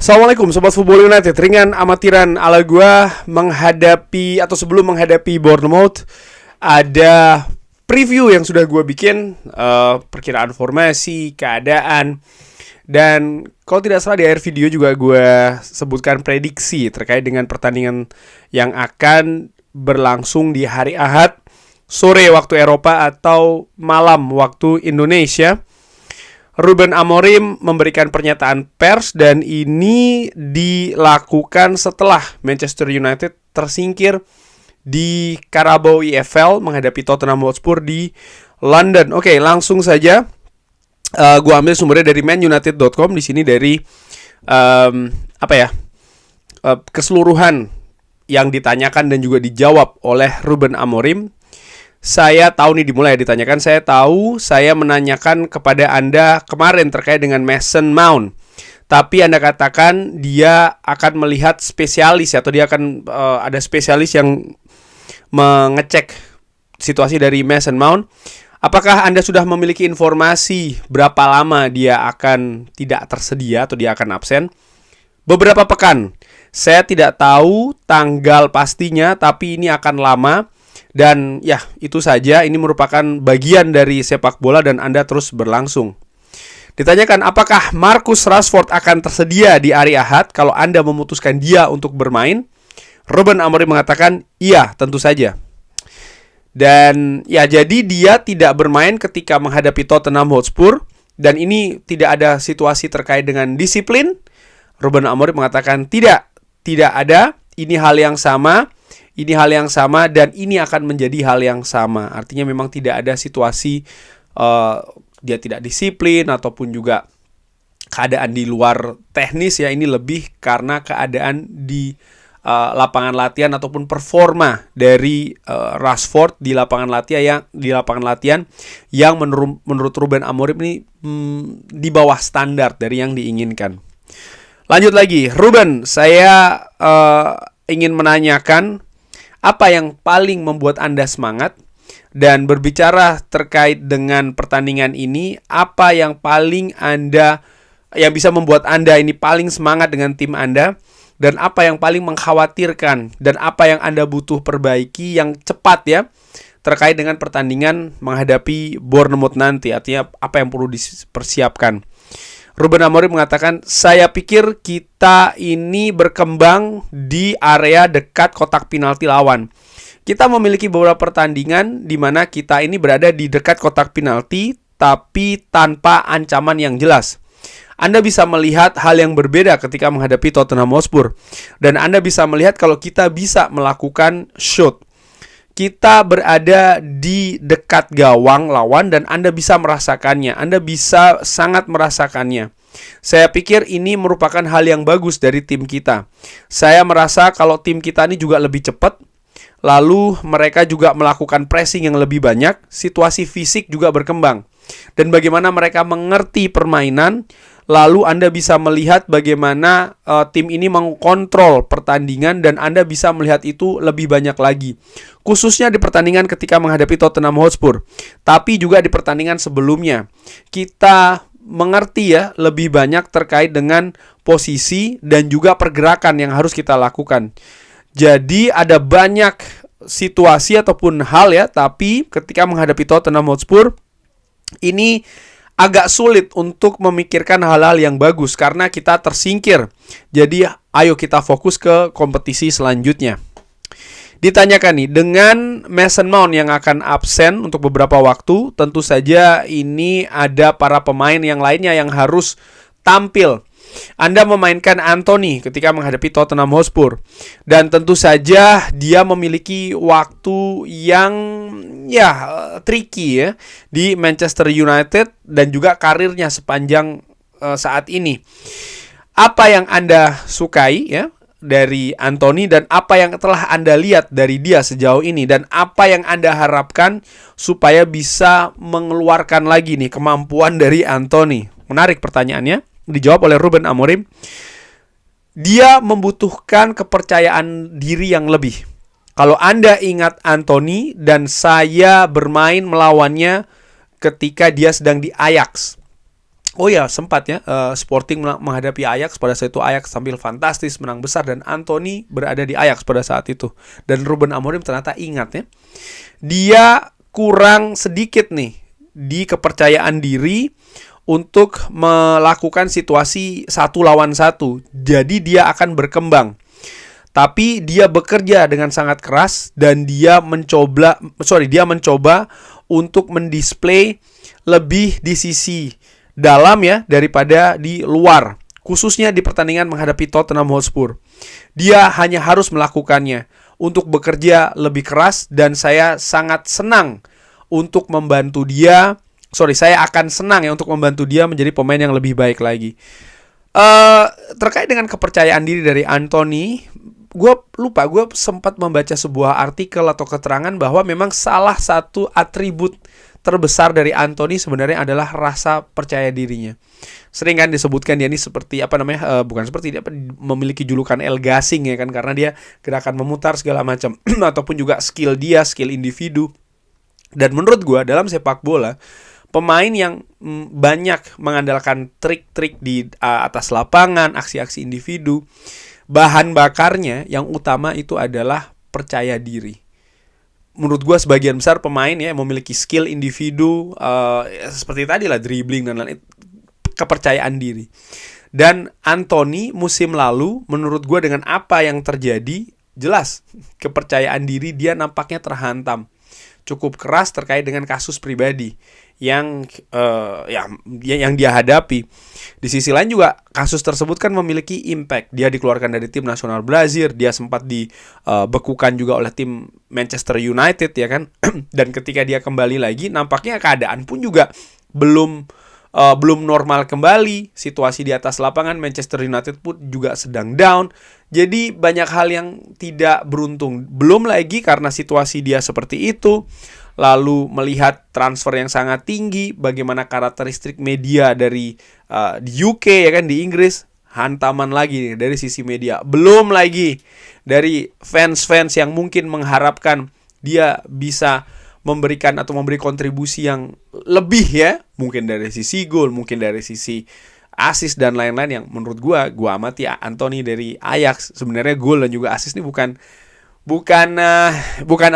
Assalamualaikum Sobat Football United. Ringan amatiran ala gua menghadapi atau sebelum menghadapi Bournemouth, ada preview yang sudah gua bikin, perkiraan formasi, keadaan. Dan kalau tidak salah di akhir video juga gua sebutkan prediksi terkait dengan pertandingan yang akan berlangsung di hari Ahad sore waktu Eropa atau malam waktu Indonesia. Ruben Amorim memberikan pernyataan pers dan ini dilakukan setelah Manchester United tersingkir di Carabao EFL menghadapi Tottenham Hotspur di London. Oke, langsung saja. Gua ambil sumbernya dari manunited.com. Di sini dari keseluruhan yang ditanyakan dan juga dijawab oleh Ruben Amorim. Saya tahu nih dimulai ditanyakan. Saya menanyakan kepada Anda kemarin terkait dengan Mason Mount. Tapi Anda katakan dia akan melihat spesialis atau dia akan ada spesialis yang mengecek situasi dari Mason Mount. Apakah Anda sudah memiliki informasi berapa lama dia akan tidak tersedia atau dia akan absen? Beberapa pekan. Saya tidak tahu tanggal pastinya, tapi ini akan lama. Dan ya, itu saja. Ini merupakan bagian dari sepak bola dan Anda terus berlangsung. Ditanyakan apakah Marcus Rashford akan tersedia di hari Ahad kalau Anda memutuskan dia untuk bermain? Ruben Amorim mengatakan, iya, tentu saja. Dan ya, jadi dia tidak bermain ketika menghadapi Tottenham Hotspur. Dan ini tidak ada situasi terkait dengan disiplin. Ruben Amorim mengatakan, tidak ada. Ini hal yang sama. Ini hal yang sama dan ini akan menjadi hal yang sama. Artinya memang tidak ada situasi dia tidak disiplin ataupun juga keadaan di luar teknis ya. Ini lebih karena keadaan di lapangan latihan ataupun performa dari Rashford di lapangan latihan yang menurut Ruben Amorim ini di bawah standar dari yang diinginkan. Lanjut lagi, Ruben, saya ingin menanyakan apa yang paling membuat Anda semangat? Dan berbicara terkait dengan pertandingan ini, apa yang bisa membuat Anda ini paling semangat dengan tim Anda? Dan apa yang paling mengkhawatirkan? Dan apa yang Anda butuh perbaiki yang cepat ya? Terkait dengan pertandingan menghadapi Bournemouth nanti. Artinya apa yang perlu dipersiapkan? Ruben Amorim mengatakan, saya pikir kita ini berkembang di area dekat kotak penalti lawan. Kita memiliki beberapa pertandingan di mana kita ini berada di dekat kotak penalti, tapi tanpa ancaman yang jelas. Anda bisa melihat hal yang berbeda ketika menghadapi Tottenham Hotspur. Dan Anda bisa melihat kalau kita bisa melakukan shoot. Kita berada di dekat gawang lawan dan Anda bisa merasakannya. Anda bisa sangat merasakannya. Saya pikir ini merupakan hal yang bagus dari tim kita. Saya merasa kalau tim kita ini juga lebih cepat. Lalu mereka juga melakukan pressing yang lebih banyak. Situasi fisik juga berkembang. Dan bagaimana mereka mengerti permainan. Lalu Anda bisa melihat bagaimana tim ini mengkontrol pertandingan dan Anda bisa melihat itu lebih banyak lagi. Khususnya di pertandingan ketika menghadapi Tottenham Hotspur. Tapi juga di pertandingan sebelumnya. Kita mengerti ya lebih banyak terkait dengan posisi dan juga pergerakan yang harus kita lakukan. Jadi ada banyak situasi ataupun hal ya. Tapi ketika menghadapi Tottenham Hotspur ini agak sulit untuk memikirkan hal-hal yang bagus karena kita tersingkir. Jadi ayo kita fokus ke kompetisi selanjutnya. Ditanyakan nih, dengan Mason Mount yang akan absen untuk beberapa waktu, tentu saja ini ada para pemain yang lainnya yang harus tampil. Anda memainkan Anthony ketika menghadapi Tottenham Hotspur. Dan tentu saja dia memiliki waktu yang tricky ya di Manchester United dan juga karirnya sepanjang saat ini. Apa yang Anda sukai ya dari Anthony dan apa yang telah Anda lihat dari dia sejauh ini dan apa yang Anda harapkan supaya bisa mengeluarkan lagi nih kemampuan dari Anthony? Menarik pertanyaannya. Dijawab oleh Ruben Amorim. Dia membutuhkan kepercayaan diri yang lebih. Kalau Anda ingat Anthony dan saya bermain melawannya ketika dia sedang di Ajax. Oh ya, sempat ya, Sporting menghadapi Ajax. Pada saat itu Ajax tampil fantastis, menang besar, dan Anthony berada di Ajax pada saat itu. Dan Ruben Amorim ternyata ingat ya, dia kurang sedikit nih di kepercayaan diri untuk melakukan situasi 1 lawan 1. Jadi dia akan berkembang. Tapi dia bekerja dengan sangat keras dan dia mencoba untuk mendisplay lebih di sisi dalam ya daripada di luar, khususnya di pertandingan menghadapi Tottenham Hotspur. Dia hanya harus melakukannya untuk bekerja lebih keras, dan saya sangat senang untuk membantu dia. Saya akan senang ya untuk membantu dia menjadi pemain yang lebih baik lagi. Terkait dengan kepercayaan diri dari Anthony, gue sempat membaca sebuah artikel atau keterangan bahwa memang salah satu atribut terbesar dari Anthony sebenarnya adalah rasa percaya dirinya. Sering kan disebutkan dia ini seperti dia memiliki julukan El Gasing ya kan, karena dia gerakan memutar segala macam ataupun juga skill individu. Dan menurut gue dalam sepak bola, pemain yang banyak mengandalkan trik-trik di atas lapangan, aksi-aksi individu, bahan bakarnya yang utama itu adalah percaya diri. Menurut gue sebagian besar pemain ya memiliki skill individu, seperti tadi lah, dribbling dan lain, kepercayaan diri. Dan Anthony musim lalu menurut gue dengan apa yang terjadi, jelas kepercayaan diri dia nampaknya terhantam cukup keras terkait dengan kasus pribadi yang dia hadapi. Di sisi lain juga kasus tersebut kan memiliki impact. Dia dikeluarkan dari tim nasional Brazil, dia sempat dibekukan juga oleh tim Manchester United ya kan. Dan ketika dia kembali lagi, nampaknya keadaan pun juga belum normal kembali. Situasi di atas lapangan Manchester United pun juga sedang down. Jadi banyak hal yang tidak beruntung. Belum lagi karena situasi dia seperti itu, lalu melihat transfer yang sangat tinggi, bagaimana karakteristik media dari di UK ya kan, di Inggris, hantaman lagi nih dari sisi media. Belum lagi dari fans-fans yang mungkin mengharapkan dia bisa memberikan atau memberi kontribusi yang lebih ya, mungkin dari sisi gol, mungkin dari sisi assist dan lain-lain, yang menurut gue amati Anthony dari Ajax. Sebenarnya gol dan juga assist ini bukan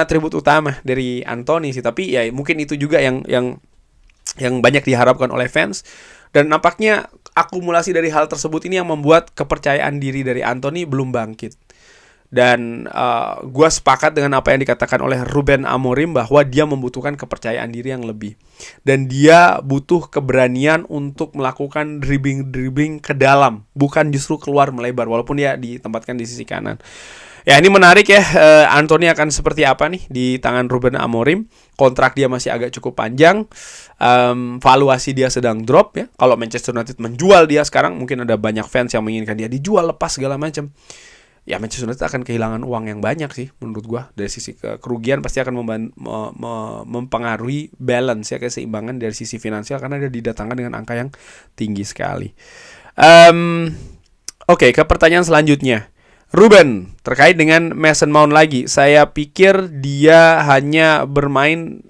atribut utama dari Anthony sih, tapi ya mungkin itu juga yang banyak diharapkan oleh fans. Dan nampaknya akumulasi dari hal tersebut ini yang membuat kepercayaan diri dari Anthony belum bangkit. Dan gue sepakat dengan apa yang dikatakan oleh Ruben Amorim bahwa dia membutuhkan kepercayaan diri yang lebih. Dan dia butuh keberanian untuk melakukan dribbling ke dalam, bukan justru keluar melebar, walaupun dia ditempatkan di sisi kanan. Ya, ini menarik ya, Anthony akan seperti apa nih di tangan Ruben Amorim. Kontrak dia masih agak cukup panjang, valuasi dia sedang drop ya. Kalau Manchester United menjual dia sekarang, mungkin ada banyak fans yang menginginkan dia dijual lepas segala macam. Ya, Manchester United akan kehilangan uang yang banyak sih menurut gua. Dari sisi kerugian pasti akan mempengaruhi balance ya, keseimbangan dari sisi finansial, karena dia didatangkan dengan angka yang tinggi sekali. Oke, ke pertanyaan selanjutnya. Ruben, terkait dengan Mason Mount lagi. Saya pikir dia hanya bermain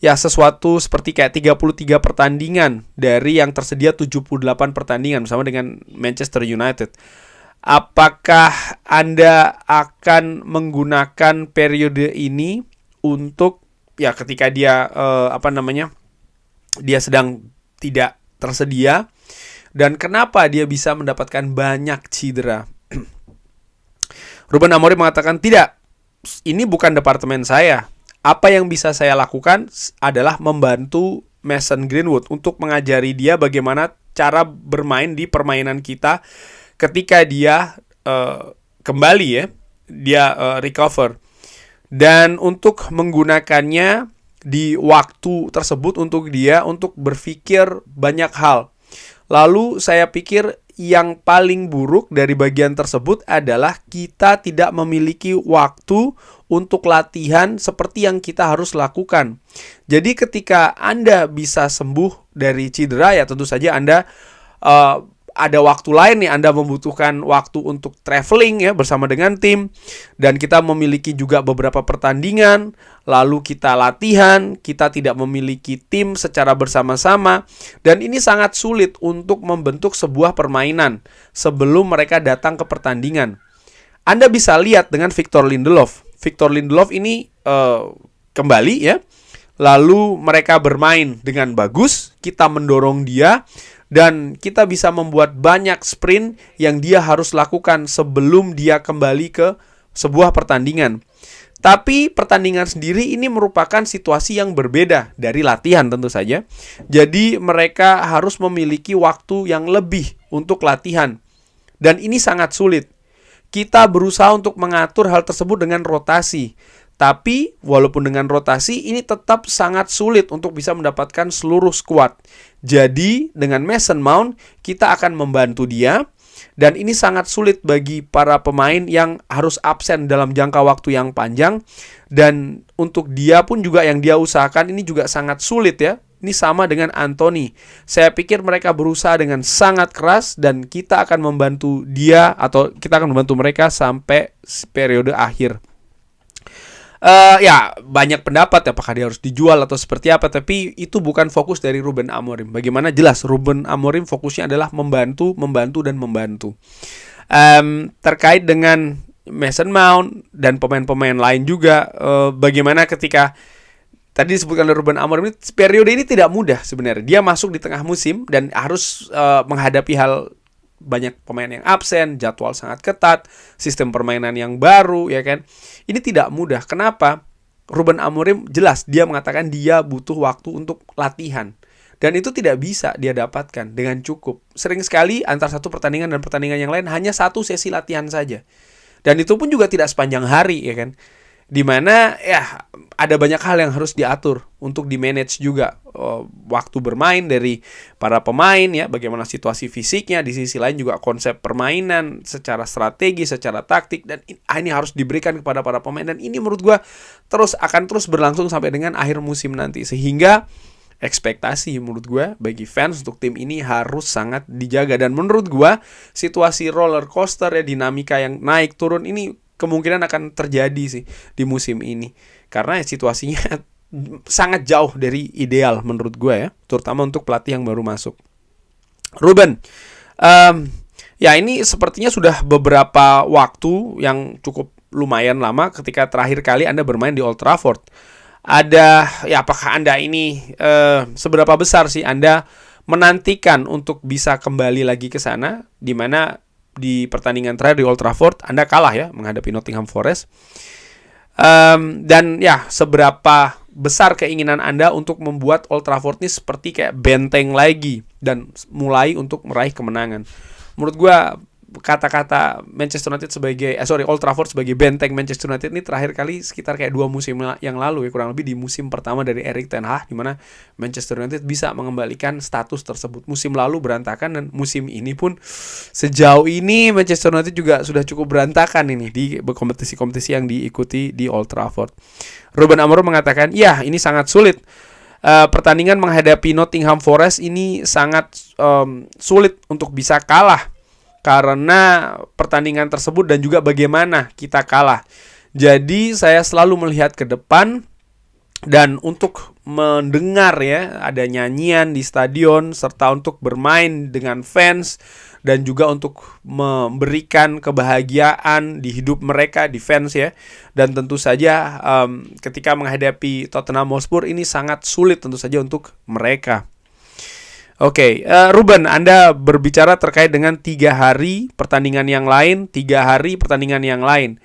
sesuatu seperti kayak 33 pertandingan dari yang tersedia 78 pertandingan bersama dengan Manchester United. Apakah Anda akan menggunakan periode ini untuk ya ketika dia dia sedang tidak tersedia, dan kenapa dia bisa mendapatkan banyak cedera? Ruben Amorim mengatakan, tidak, ini bukan departemen saya. Apa yang bisa saya lakukan adalah membantu Mason Greenwood untuk mengajari dia bagaimana cara bermain di permainan kita ketika dia kembali ya, dia recover. Dan untuk menggunakannya di waktu tersebut untuk dia untuk berpikir banyak hal. Lalu saya pikir yang paling buruk dari bagian tersebut adalah kita tidak memiliki waktu untuk latihan seperti yang kita harus lakukan. Jadi ketika Anda bisa sembuh dari cedera, ya tentu saja Anda ada waktu lain nih, Anda membutuhkan waktu untuk traveling ya bersama dengan tim, dan kita memiliki juga beberapa pertandingan, lalu kita latihan, kita tidak memiliki tim secara bersama-sama, dan ini sangat sulit untuk membentuk sebuah permainan sebelum mereka datang ke pertandingan. Anda bisa lihat dengan Victor Lindelof. Victor Lindelof ini kembali ya, lalu mereka bermain dengan bagus, kita mendorong dia, dan kita bisa membuat banyak sprint yang dia harus lakukan sebelum dia kembali ke sebuah pertandingan. Tapi pertandingan sendiri ini merupakan situasi yang berbeda dari latihan tentu saja. Jadi mereka harus memiliki waktu yang lebih untuk latihan. Dan ini sangat sulit. Kita berusaha untuk mengatur hal tersebut dengan rotasi. Tapi walaupun dengan rotasi ini tetap sangat sulit untuk bisa mendapatkan seluruh skuad. Jadi dengan Mason Mount kita akan membantu dia, dan ini sangat sulit bagi para pemain yang harus absen dalam jangka waktu yang panjang. Dan untuk dia pun juga yang dia usahakan ini juga sangat sulit ya. Ini sama dengan Anthony. Saya pikir mereka berusaha dengan sangat keras, dan kita akan membantu dia atau kita akan membantu mereka sampai periode akhir. Ya banyak pendapat apakah dia harus dijual atau seperti apa, tapi itu bukan fokus dari Ruben Amorim. Bagaimana jelas Ruben Amorim fokusnya adalah membantu dan membantu. Terkait dengan Mason Mount dan pemain-pemain lain juga, bagaimana ketika tadi disebutkan oleh Ruben Amorim, periode ini tidak mudah sebenarnya. Dia masuk di tengah musim dan harus menghadapi hal banyak pemain yang absen, jadwal sangat ketat, sistem permainan yang baru, ya kan. Ini tidak mudah. Kenapa? Ruben Amorim jelas dia mengatakan dia butuh waktu untuk latihan. Dan itu tidak bisa dia dapatkan dengan cukup. Sering sekali antara satu pertandingan dan pertandingan yang lain hanya satu sesi latihan saja. Dan itu pun juga tidak sepanjang hari, ya kan. Dimana ya ada banyak hal yang harus diatur untuk di-manage juga, waktu bermain dari para pemain ya, bagaimana situasi fisiknya, di sisi lain juga konsep permainan secara strategi, secara taktik, dan ini harus diberikan kepada para pemain. Dan ini menurut gue akan terus berlangsung sampai dengan akhir musim nanti, sehingga ekspektasi menurut gue bagi fans untuk tim ini harus sangat dijaga. Dan menurut gue situasi roller coaster ya, dinamika yang naik turun ini kemungkinan akan terjadi sih di musim ini, karena situasinya sangat jauh dari ideal menurut gue ya, terutama untuk pelatih yang baru masuk. Ruben, ya ini sepertinya sudah beberapa waktu yang cukup lumayan lama ketika terakhir kali Anda bermain di Old Trafford. Apakah Anda ini seberapa besar sih Anda menantikan untuk bisa kembali lagi ke sana, di mana di pertandingan terakhir di Old Trafford Anda kalah ya menghadapi Nottingham Forest. Dan ya seberapa besar keinginan Anda untuk membuat Old Trafford ini seperti kayak benteng lagi dan mulai untuk meraih kemenangan. Menurut gue kata-kata Manchester United Old Trafford sebagai benteng Manchester United ini terakhir kali sekitar kayak 2 musim yang lalu ya, kurang lebih di musim pertama dari Erik ten Hag, di mana Manchester United bisa mengembalikan status tersebut. Musim lalu berantakan, dan musim ini pun sejauh ini Manchester United juga sudah cukup berantakan ini di kompetisi-kompetisi yang diikuti di Old Trafford. Ruben Amorim mengatakan, ya ini sangat sulit. Pertandingan menghadapi Nottingham Forest ini sangat sulit untuk bisa kalah, karena pertandingan tersebut dan juga bagaimana kita kalah. Jadi saya selalu melihat ke depan, dan untuk mendengar ya ada nyanyian di stadion, serta untuk bermain dengan fans, dan juga untuk memberikan kebahagiaan di hidup mereka, di fans ya. Dan tentu saja ketika menghadapi Tottenham Hotspur ini sangat sulit tentu saja untuk mereka. Oke, Ruben, Anda berbicara terkait dengan 3 hari pertandingan yang lain, 3 hari pertandingan yang lain.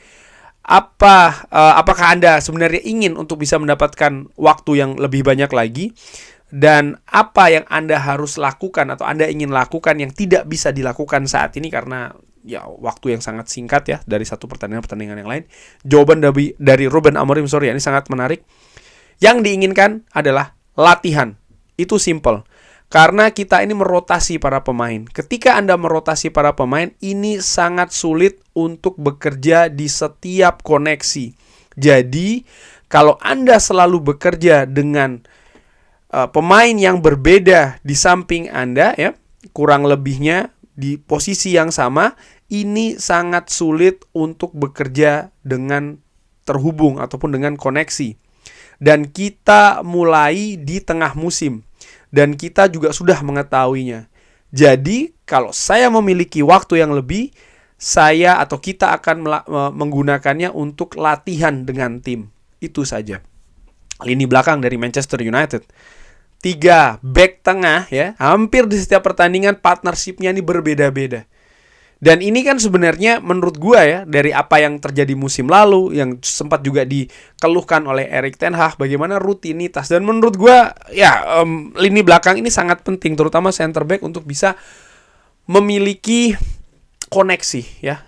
Apakah Anda sebenarnya ingin untuk bisa mendapatkan waktu yang lebih banyak lagi? Dan apa yang Anda harus lakukan atau Anda ingin lakukan yang tidak bisa dilakukan saat ini karena ya waktu yang sangat singkat ya dari satu pertandingan yang lain? Jawaban dari Ruben Amorim, ini sangat menarik. Yang diinginkan adalah latihan. Itu simple. Karena kita ini merotasi para pemain. Ketika Anda merotasi para pemain, ini sangat sulit untuk bekerja di setiap koneksi. Jadi, kalau Anda selalu bekerja dengan pemain yang berbeda di samping Anda ya, kurang lebihnya di posisi yang sama, ini sangat sulit untuk bekerja dengan terhubung ataupun dengan koneksi. Dan kita mulai di tengah musim, dan kita juga sudah mengetahuinya. Jadi kalau saya memiliki waktu yang lebih, saya atau kita akan menggunakannya untuk latihan dengan tim. Itu saja. Lini belakang dari Manchester United, 3 back tengah ya, hampir di setiap pertandingan partnership-nya ini berbeda-beda. Dan ini kan sebenarnya menurut gua ya, dari apa yang terjadi musim lalu, yang sempat juga dikeluhkan oleh Erik ten Hag, bagaimana rutinitas. Dan menurut gua ya, lini belakang ini sangat penting, terutama center back, untuk bisa memiliki koneksi ya,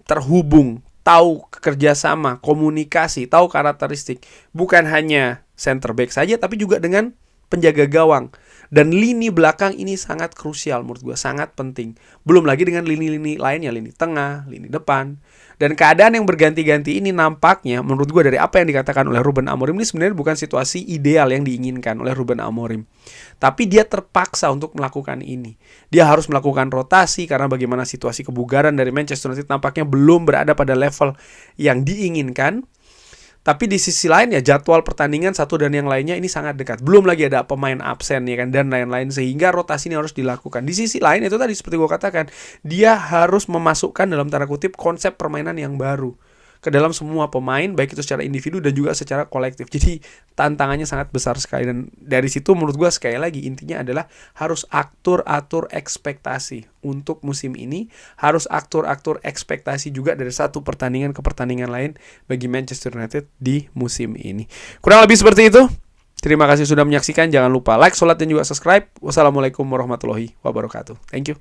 terhubung, tahu kerjasama, komunikasi, tahu karakteristik. Bukan hanya center back saja, tapi juga dengan penjaga gawang. Dan lini belakang ini sangat krusial menurut gue, sangat penting. Belum lagi dengan lini-lini lainnya, lini tengah, lini depan. Dan keadaan yang berganti-ganti ini nampaknya menurut gue dari apa yang dikatakan oleh Ruben Amorim ini sebenarnya bukan situasi ideal yang diinginkan oleh Ruben Amorim. Tapi dia terpaksa untuk melakukan ini. Dia harus melakukan rotasi karena bagaimana situasi kebugaran dari Manchester United nampaknya belum berada pada level yang diinginkan. Tapi di sisi lain ya, jadwal pertandingan satu dan yang lainnya ini sangat dekat. Belum lagi ada pemain absen ya kan, dan lain-lain, sehingga rotasi ini harus dilakukan. Di sisi lain itu tadi seperti gue katakan, dia harus memasukkan dalam tanda kutip konsep permainan yang baru ke dalam semua pemain, baik itu secara individu dan juga secara kolektif. Jadi tantangannya sangat besar sekali. Dan dari situ menurut gue sekali lagi intinya adalah harus atur ekspektasi untuk musim ini. Harus atur ekspektasi juga dari satu pertandingan ke pertandingan lain bagi Manchester United di musim ini. Kurang lebih seperti itu. Terima kasih sudah menyaksikan. Jangan lupa like, sholat, dan juga subscribe. Wassalamualaikum warahmatullahi wabarakatuh. Thank you.